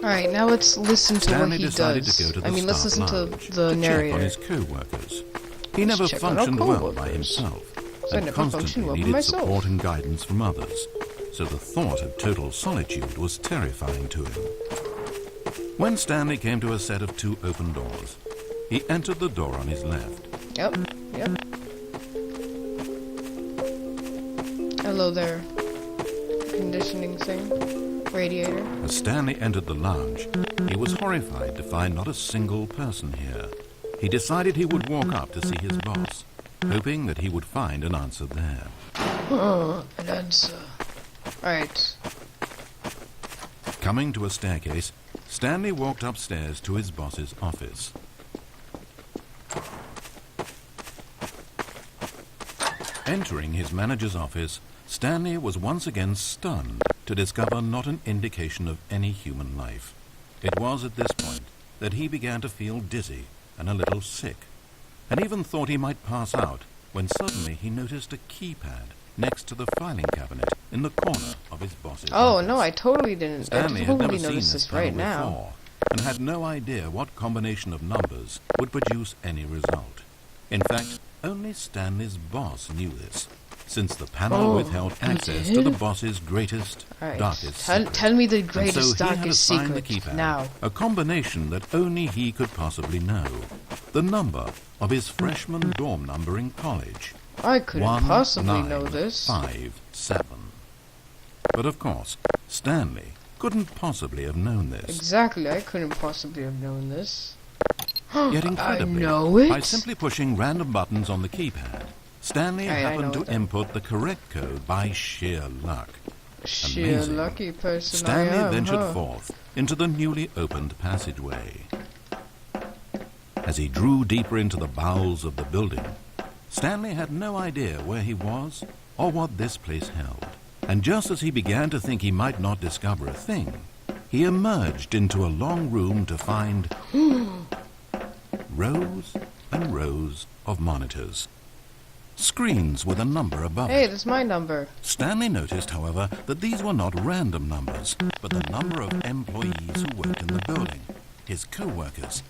Alright, now let's listen to Stanley what he decided does. to go to the let's listen to lounge the narrator. check on his co-workers. He never check on our functioned well co-workers. by himself, I and never functioned constantly well by needed myself. support and guidance from others, so the thought of total solitude was terrifying to him. When Stanley came to a set of 2 open doors, he entered the door on his left. Yep. Hello there. Conditioning thing. Radiator. As Stanley entered the lounge, he was horrified to find not a single person here. He decided he would walk up to see his boss, hoping that he would find an answer there. An answer. Alright. Coming to a staircase, Stanley walked upstairs to his boss's office. Entering his manager's office, Stanley was once again stunned to discover not an indication of any human life. It was at this point that he began to feel dizzy and a little sick, and even thought he might pass out when suddenly he noticed a keypad next to the filing cabinet in the corner of his boss's office. No, I totally didn't. Stanley I had never totally seen noticed this this right panel now. before, and had no idea what combination of numbers would produce any result. In fact, only Stanley's boss knew this, since the panel withheld access to the boss's greatest, darkest secret. Tell me the And greatest, so he had to darkest find the secret keypad, now. a combination that only he could possibly know. The number of his freshman dorm number in college. I couldn't possibly know this. 1957. But of course, Stanley couldn't possibly have known this. Exactly, I couldn't possibly have known this. Yet incredibly, I know it. by simply pushing random buttons on the keypad, Stanley happened to input the correct code by sheer luck. Sheer Amazing. lucky person Stanley I am, ventured forth into the newly opened passageway. As he drew deeper into the bowels of the building, Stanley had no idea where he was or what this place held. And just as he began to think he might not discover a thing, he emerged into a long room to find rows and rows of monitors. Screens with a number above Hey, it. that's my number. Stanley noticed, however, that these were not random numbers, but the number of employees who worked in the building, his co-workers.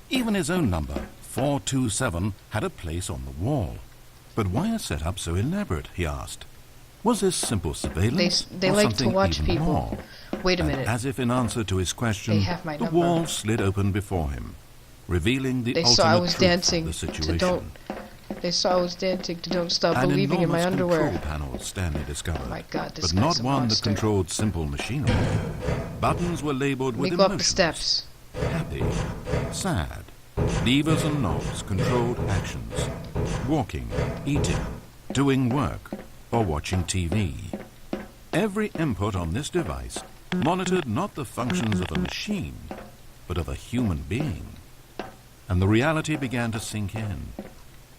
Even his own number, 427, had a place on the wall. But why a setup so elaborate, he asked. Was this simple surveillance They or like to something watch even people. more? Wait a And minute. as if in answer to his question, They have my the number. wall slid open before him, revealing the They ultimate saw I was truth dancing of the to situation. don't. They saw I was dancing to Don't Stop An Believing in my enormous underwear. control panel, Stanley discovered. Oh my God, this but guy's not a one monster. that controlled simple machinery. Buttons were labeled Let with me go up the emotions. steps. Happy, sad. Levers and knobs controlled actions. Walking, eating, doing work, or watching TV. Every input on this device monitored not the functions of a machine, but of a human being. And the reality began to sink in.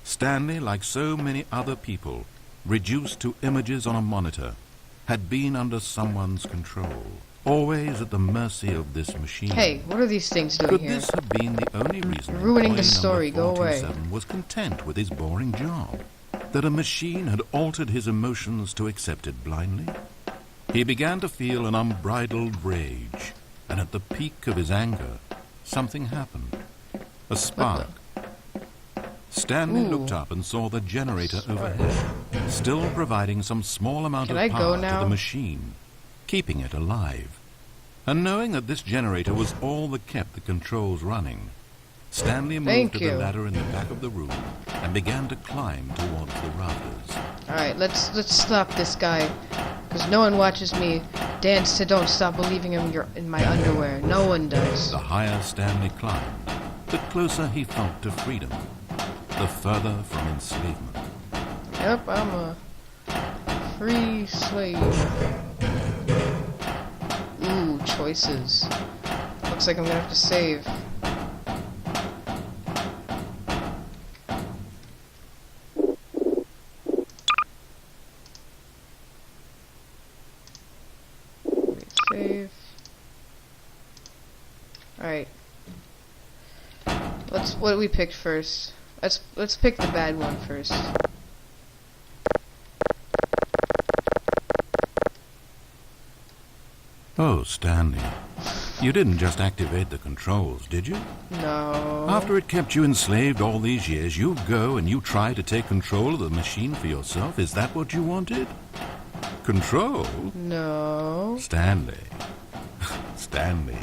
Stanley, like so many other people, reduced to images on a monitor, had been under someone's control, always at the mercy of this machine. Hey, what are these things doing Could here? this have been the only reason You're ruining the employee story. number Go away. 427 was content with his boring job? That a machine had altered his emotions to accept it blindly? He began to feel an unbridled rage, and at the peak of his anger, something happened. A spark. Stanley Ooh. looked up and saw the generator overhead, still providing some small amount Can of I go power to now? the machine, keeping it alive. And knowing that this generator was all that kept the controls running, Stanley moved Thank to you. the ladder in the back of the room and began to climb towards the rafters. Alright, let's stop this guy. Because no one watches me dance to Don't Stop Believing in my underwear. No one does. The higher Stanley climbed, the closer he felt to freedom, the further from enslavement. Yep, I'm a free slave. Ooh, choices. Looks like I'm gonna have to save. Save. Alright. What do we pick first? Let's pick the bad one first. Oh, Stanley, You didn't just activate the controls, did you? No. After it kept you enslaved all these years, you go and you try to take control of the machine for yourself? Is that what you wanted? Control? No. Stanley. Stanley.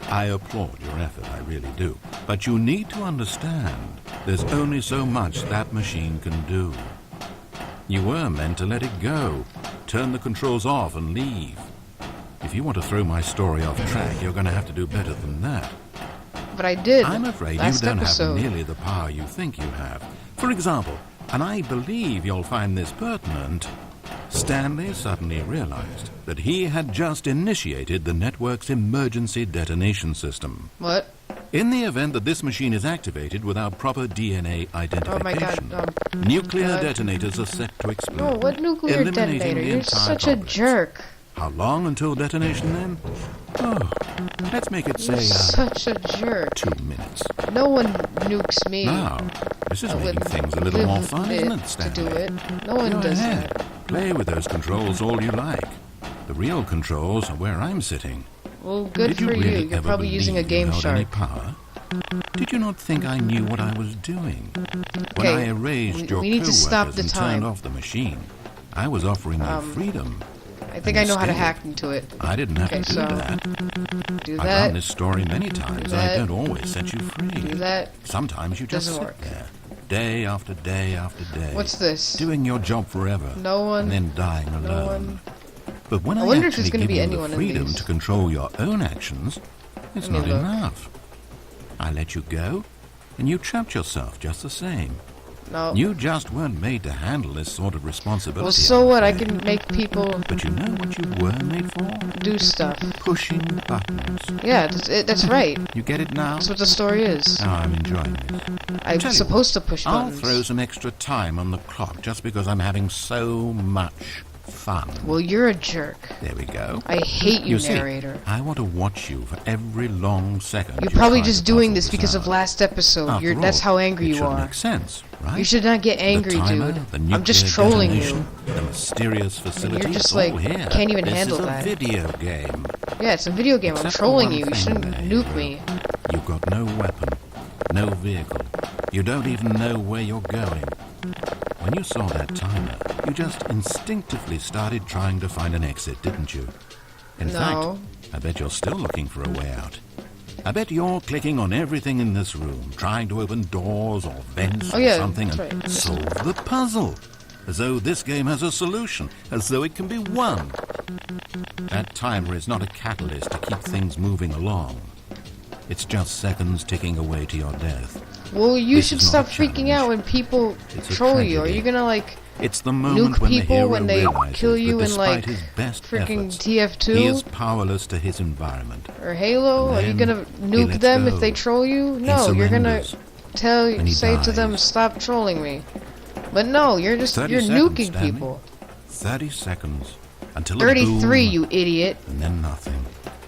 I applaud your effort, I really do. But you need to understand, there's only so much that machine can do. You were meant to let it go, turn the controls off and leave. If you want to throw my story off track, you're going to have to do better than that. But I did. I'm afraid you don't have nearly the power you think you have. For example, and I believe you'll find this pertinent, Stanley suddenly realized that he had just initiated the network's emergency detonation system. What? In the event that this machine is activated without proper DNA identification, oh my God, nuclear detonators are set to explode. No, what nuclear eliminating detonator? the You're entire such a complex. jerk. How long until detonation then? Oh, let's make it You're say such a jerk. 2 minutes. No one nukes me. Now, this is making would things a little more fun, live isn't it, to Stanley? do it. No one Go does ahead. that. Play with those controls all you like. The real controls are where I'm sitting. Well, good Did for you really You're ever probably using a believe you Game held any Shark. power? Did you not think I knew what I was doing? When Okay, I erased your we need to stop co-workers the and time. turned off the machine, I was offering you freedom. I think I know how to hack into it. I didn't have Okay, to do so that. do I've that. done this story many times. I that. don't always set you free. Do that. Sometimes you just Doesn't sit work. there, day after day after day. What's this? Doing your job forever. No one. And then dying alone. No one. But when I I wonder if actually there's gonna give be you anyone the in freedom these. to control your own actions, it's Let me not look. enough. I let you go, and you trapped yourself just the same. No. You just weren't made to handle this sort of responsibility. Well, so I'm what? I afraid. can make people But you know what you were made for? do stuff. Pushing buttons. Yeah, that's right. You get it now? That's what the story is. Oh, I'm enjoying this. I'm tell you supposed to push I'll buttons. throw some extra time on the clock just because I'm having so much fun. Well, you're a jerk. There we go. I hate you, see, narrator. I want to watch you for every long second. You're you probably try just to doing puzzle this because of out. last episode. After That's all, how angry it you should are. make sense, right? You should not get angry, the timer, dude. The I'm just nuclear trolling detonation, you. The mysterious facility. you're just it's like, all here. can't even this handle is a that. video game. Yeah, it's a video game. I'm Except for trolling one you. You thing shouldn't there, nuke hero. me. You've got no weapon, no vehicle. You don't even know where you're going. When you saw that timer, you just instinctively started trying to find an exit, didn't you? In No. fact, I bet you're still looking for a way out. I bet you're clicking on everything in this room, trying to open doors or vents Oh, or yeah, something that's and right. solve the puzzle. As though this game has a solution, as though it can be won. That timer is not a catalyst to keep things moving along. It's just seconds ticking away to your death. Well, you This should is not stop a freaking out when people It's a troll you. Are tragedy. you gonna, like, It's the moment nuke when the people hero when they realizes kill you that in, like, despite his best freaking efforts, TF2? he is powerless to his environment. Or Halo? Are you Then gonna he nuke lets them go. if they troll you? He No, you're gonna surrenders. And he say to them, dies. stop trolling me. But no, you're 30 you're seconds, nuking Stanley. people. 30 seconds. Until a 33, boom, you idiot. and then nothing.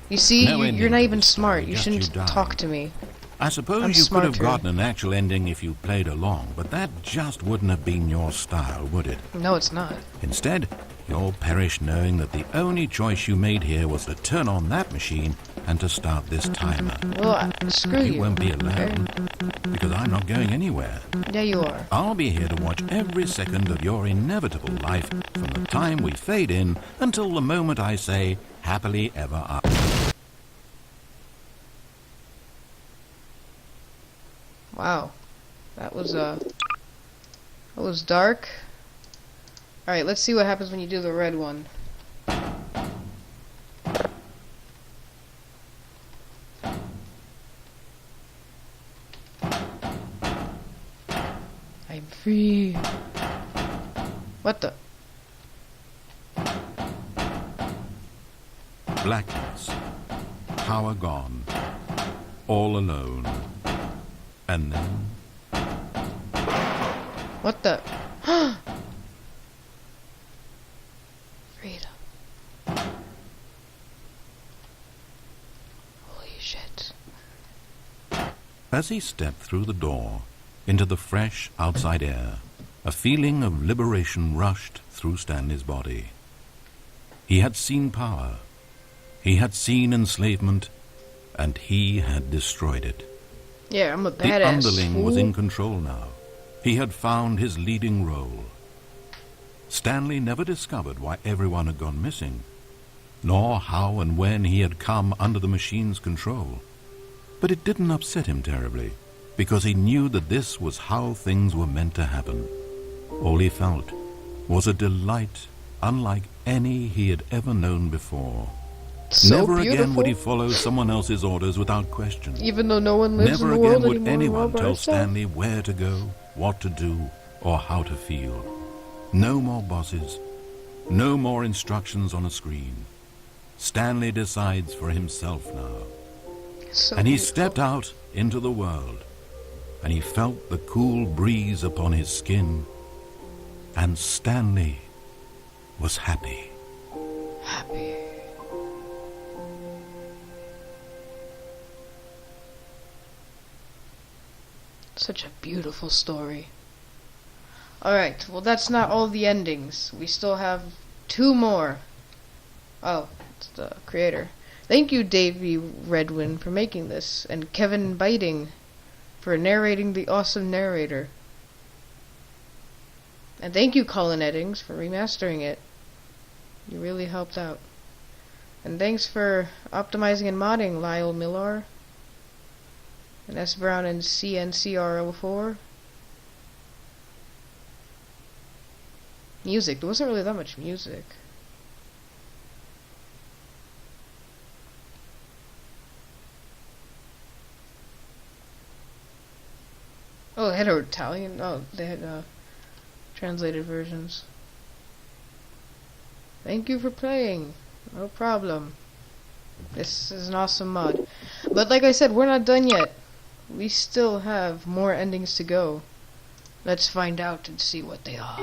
You see, No ending you're not to even this smart. story, You just shouldn't you die. talk to me. I suppose I'm you could have smarter. gotten an actual ending if you played along, but that just wouldn't have been your style, would it? No, it's not. Instead, you'll perish knowing that the only choice you made here was to turn on that machine and to start this timer. Well, screw you. You won't be okay? alone, because I'm not going anywhere. Yeah, you are. I'll be here to watch every second of your inevitable life from the time we fade in until the moment I say, happily ever after. Wow. That was dark. Alright, let's see what happens when you do the red one. I'm free. What the? Blackness, power gone, all alone. And then What the? Freedom. Holy shit. as he stepped through the door into the fresh outside air, a feeling of liberation rushed through Stanley's body. He had seen power. He had seen enslavement, and he had destroyed it. Yeah, I'm a The badass underling was fool. in control now. He had found his leading role. Stanley never discovered why everyone had gone missing, nor how and when he had come under the machine's control. But it didn't upset him terribly, because he knew that this was how things were meant to happen. All he felt was a delight unlike any he had ever known before. So Never beautiful. again would he follow someone else's orders without question. Even though no one lives Never in the world again would anymore, anyone all by tell herself. Stanley where to go, what to do, or how to feel. No more bosses. No more instructions on a screen. Stanley decides for himself now. So And he beautiful. stepped out into the world, and he felt the cool breeze upon his skin, and Stanley was happy. Happy. Such a beautiful story. Alright, well that's not all the endings. We still have 2 more. Oh, it's the creator. Thank you, Davey Redwin, for making this, and Kevin Biting for narrating the awesome narrator. And thank you, Colin Eddings, for remastering it. You really helped out. And thanks for optimizing and modding, Lyle Millar. And S. Brown and CNCR04. Music. There wasn't really that much music. Oh, they had Italian. Oh, they had translated versions. Thank you for playing. No problem. This is an awesome mod. But like I said, we're not done yet. We still have more endings to go. Let's find out and see what they are.